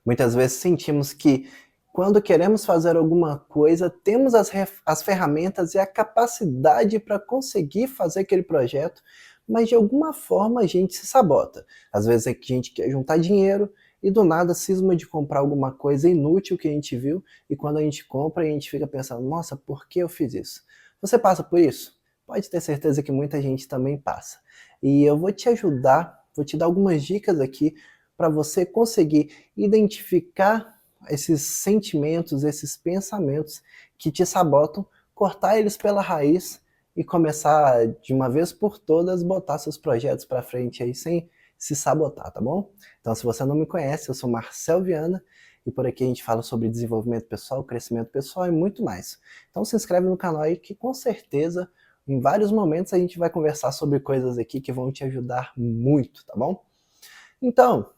Muitas vezes sentimos que quando queremos fazer alguma coisa, temos as ferramentas e a capacidade para conseguir fazer aquele projeto, mas de alguma forma a gente se sabota. Às vezes é que a gente quer juntar dinheiro e do nada cisma de comprar alguma coisa inútil que a gente viu e quando a gente compra a gente fica pensando, nossa, por que eu fiz isso? Você passa por isso? Pode ter certeza que muita gente também passa. E eu vou te ajudar, vou te dar algumas dicas aqui para você conseguir identificar esses sentimentos, esses pensamentos que te sabotam, cortar eles pela raiz e começar de uma vez por todas botar seus projetos para frente aí sem se sabotar, tá bom? Então, se você não me conhece, eu sou Marcel Viana e por aqui a gente fala sobre desenvolvimento pessoal, crescimento pessoal e muito mais. Então, se inscreve no canal aí que com certeza em vários momentos a gente vai conversar sobre coisas aqui que vão te ajudar muito, tá bom? Então,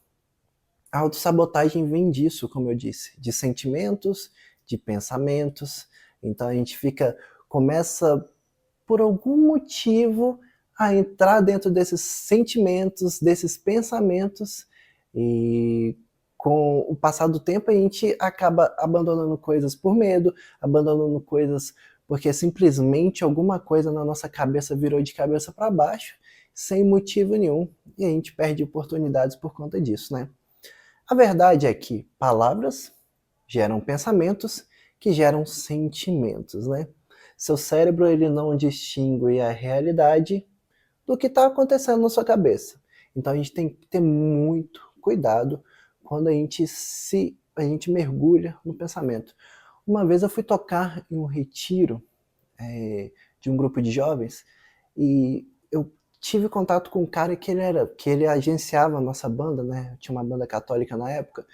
a autossabotagem vem disso, como eu disse, de sentimentos, de pensamentos. Então a gente começa por algum motivo a entrar dentro desses sentimentos, desses pensamentos e com o passar do tempo a gente acaba abandonando coisas por medo, abandonando coisas porque simplesmente alguma coisa na nossa cabeça virou de cabeça para baixo, sem motivo nenhum, e a gente perde oportunidades por conta disso, né? A verdade é que palavras geram pensamentos que geram sentimentos, né? Seu cérebro ele não distingue a realidade do que está acontecendo na sua cabeça. Então a gente tem que ter muito cuidado quando a gente mergulha no pensamento. Uma vez eu fui tocar em um retiro de um grupo de jovens e eu tive contato com um cara que ele agenciava a nossa banda, né? Eu tinha uma banda católica na época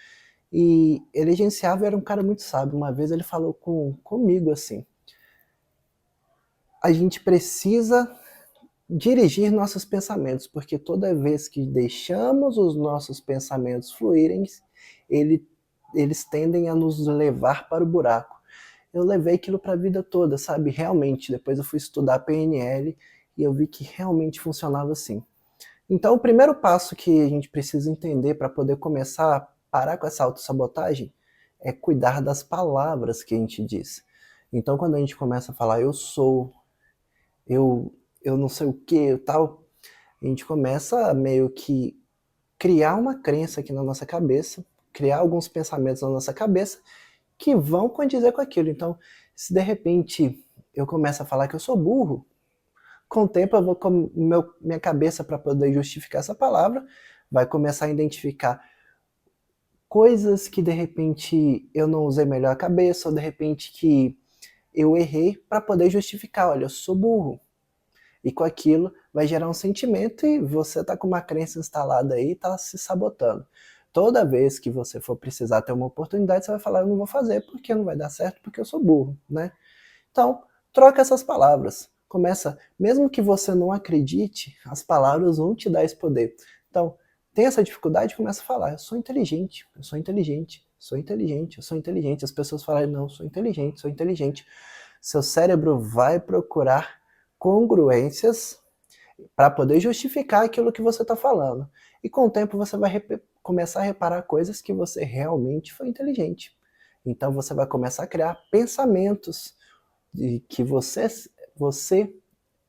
e ele agenciava e era um cara muito sábio. Uma vez ele falou comigo assim: a gente precisa dirigir nossos pensamentos, porque toda vez que deixamos os nossos pensamentos fluírem, ele, eles tendem a nos levar para o buraco. Eu levei aquilo para a vida toda, sabe? Realmente, depois eu fui estudar PNL e eu vi que realmente funcionava assim. Então, o primeiro passo que a gente precisa entender para poder começar a parar com essa autossabotagem é cuidar das palavras que a gente diz. Então, quando a gente começa a falar eu sou, eu, eu não sei o que, tal, a gente começa a meio que criar uma crença aqui na nossa cabeça, criar alguns pensamentos na nossa cabeça que vão condizer com aquilo. Então, se de repente eu começo a falar que eu sou burro, com o tempo eu vou com minha cabeça para poder justificar essa palavra, vai começar a identificar coisas que de repente eu não usei melhor a cabeça, ou de repente que eu errei para poder justificar, olha, eu sou burro. E com aquilo vai gerar um sentimento e você tá com uma crença instalada aí e tá se sabotando. Toda vez que você for precisar ter uma oportunidade, você vai falar, eu não vou fazer porque não vai dar certo, porque eu sou burro, né? Então, troca essas palavras. Começa, mesmo que você não acredite, as palavras vão te dar esse poder. Então, tem essa dificuldade, começa a falar, eu sou inteligente, eu sou inteligente, sou inteligente, eu sou inteligente. As pessoas falam, não, eu sou inteligente, sou inteligente. Seu cérebro vai procurar congruências para poder justificar aquilo que você está falando. E com o tempo você vai começar a reparar coisas que você realmente foi inteligente. Então você vai começar a criar pensamentos de que você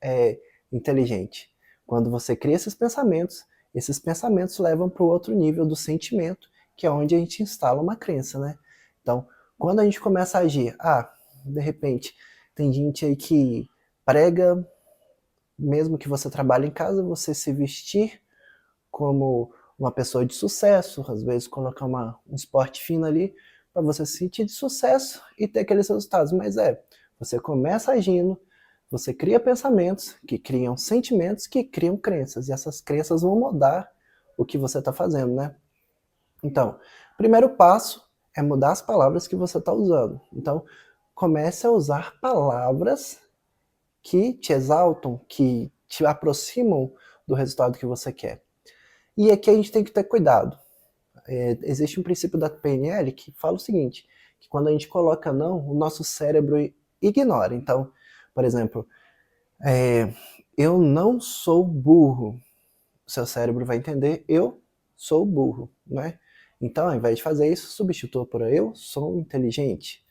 é inteligente. Quando você cria esses pensamentos levam para o outro nível do sentimento, que é onde a gente instala uma crença, né? Então, quando a gente começa a agir, de repente, tem gente aí que prega, mesmo que você trabalhe em casa, você se vestir como uma pessoa de sucesso, às vezes colocar um esporte fino ali, para você se sentir de sucesso e ter aqueles resultados. Mas você começa agindo, você cria pensamentos, que criam sentimentos, que criam crenças, e essas crenças vão mudar o que você está fazendo, né? Então, primeiro passo é mudar as palavras que você está usando. Então, comece a usar palavras que te exaltam, que te aproximam do resultado que você quer. E aqui a gente tem que ter cuidado. Existe um princípio da PNL que fala o seguinte, que quando a gente coloca não, o nosso cérebro ignora. Então, por exemplo, eu não sou burro. O seu cérebro vai entender, eu sou burro, né? Então, ao invés de fazer isso, substitua por eu sou inteligente.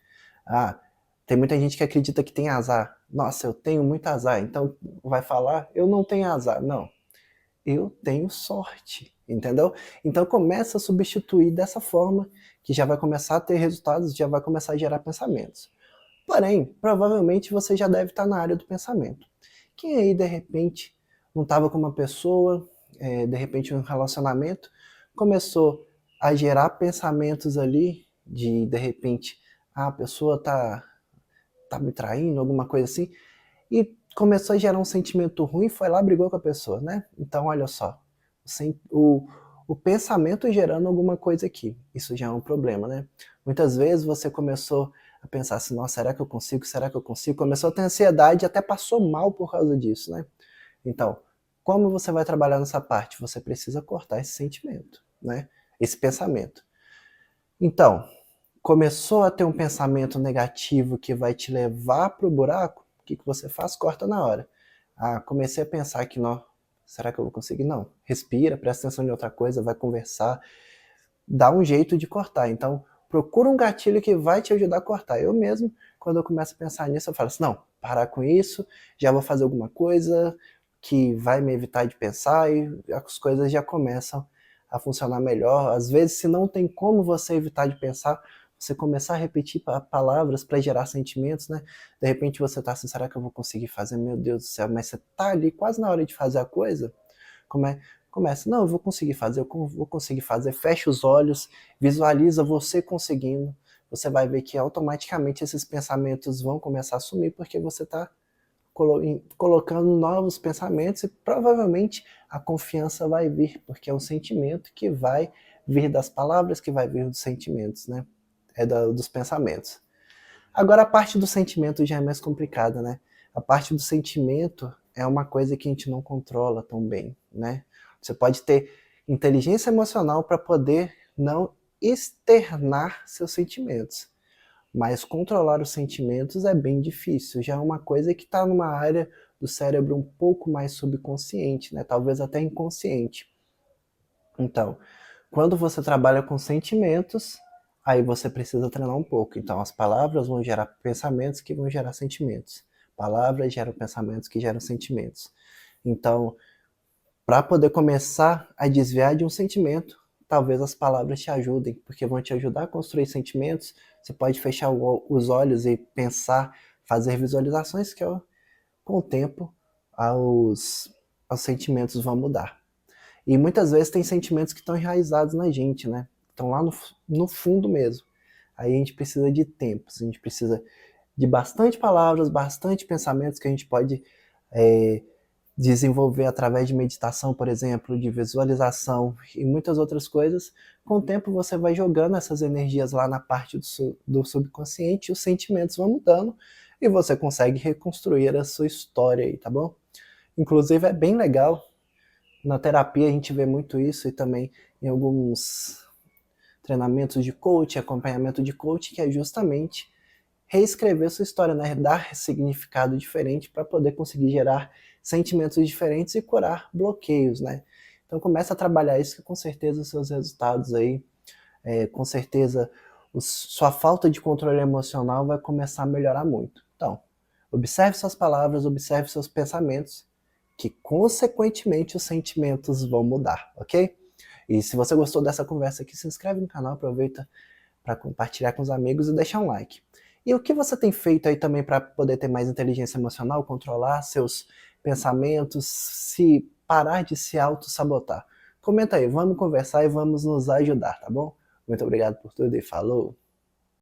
Ah, tem muita gente que acredita que tem azar. Nossa, eu tenho muito azar. Então, vai falar, eu não tenho azar. Não, eu tenho sorte, entendeu? Então, começa a substituir dessa forma, que já vai começar a ter resultados, já vai começar a gerar pensamentos. Porém, provavelmente você já deve estar na área do pensamento. Quem aí, de repente, não estava com uma pessoa, de repente um relacionamento, começou a gerar pensamentos ali de repente, a pessoa tá me traindo, alguma coisa assim, e começou a gerar um sentimento ruim, foi lá, brigou com a pessoa, né? Então, olha só, o pensamento gerando alguma coisa aqui, isso já é um problema, né? Muitas vezes você começou a pensar assim, nossa, será que eu consigo, será que eu consigo? Começou a ter ansiedade e até passou mal por causa disso, né? Então, como você vai trabalhar nessa parte? Você precisa cortar esse sentimento, né? Esse pensamento. Então, começou a ter um pensamento negativo que vai te levar para o buraco, o que você faz? Corta na hora. Ah, comecei a pensar que não, será que eu vou conseguir? Não. Respira, presta atenção em outra coisa, vai conversar, dá um jeito de cortar. Então, procura um gatilho que vai te ajudar a cortar. Eu mesmo, quando eu começo a pensar nisso, eu falo assim, não, parar com isso, já vou fazer alguma coisa que vai me evitar de pensar e as coisas já começam a funcionar melhor. Às vezes, se não tem como você evitar de pensar, você começar a repetir palavras para gerar sentimentos, né? De repente você tá assim, será que eu vou conseguir fazer? Meu Deus do céu, mas você tá ali quase na hora de fazer a coisa, começa, não, eu vou conseguir fazer, eu vou conseguir fazer, fecha os olhos, visualiza você conseguindo, você vai ver que automaticamente esses pensamentos vão começar a sumir, porque você está colocando novos pensamentos e provavelmente a confiança vai vir, porque é um sentimento que vai vir das palavras, que vai vir dos sentimentos, né? Dos pensamentos. Agora a parte do sentimento já é mais complicada, né? A parte do sentimento é uma coisa que a gente não controla tão bem, né? Você pode ter inteligência emocional para poder não externar seus sentimentos, mas controlar os sentimentos é bem difícil. Já é uma coisa que está numa área do cérebro um pouco mais subconsciente, né? Talvez até inconsciente. Então, quando você trabalha com sentimentos, aí você precisa treinar um pouco. Então, as palavras vão gerar pensamentos que vão gerar sentimentos. Palavras geram pensamentos que geram sentimentos. Então, para poder começar a desviar de um sentimento, talvez as palavras te ajudem, porque vão te ajudar a construir sentimentos. Você pode fechar os olhos e pensar, fazer visualizações que, com o tempo, os sentimentos vão mudar. E muitas vezes tem sentimentos que estão enraizados na gente, né? Estão lá no fundo mesmo. Aí a gente precisa de tempos, a gente precisa de bastante palavras, bastante pensamentos que a gente pode desenvolver através de meditação, por exemplo, de visualização e muitas outras coisas. Com o tempo você vai jogando essas energias lá na parte do subconsciente, e os sentimentos vão mudando e você consegue reconstruir a sua história aí, tá bom? Inclusive é bem legal. Na terapia a gente vê muito isso e também em alguns treinamentos de coach, acompanhamento de coach, que é justamente reescrever sua história, né? Dar significado diferente para poder conseguir gerar sentimentos diferentes e curar bloqueios, né? Então começa a trabalhar isso que com certeza os seus resultados aí, com certeza sua falta de controle emocional vai começar a melhorar muito. Então, observe suas palavras, observe seus pensamentos, que consequentemente os sentimentos vão mudar, ok? E se você gostou dessa conversa aqui, se inscreve no canal, aproveita para compartilhar com os amigos e deixar um like. E o que você tem feito aí também para poder ter mais inteligência emocional, controlar seus pensamentos, se parar de se auto-sabotar? Comenta aí, vamos conversar e vamos nos ajudar, tá bom? Muito obrigado por tudo e falou!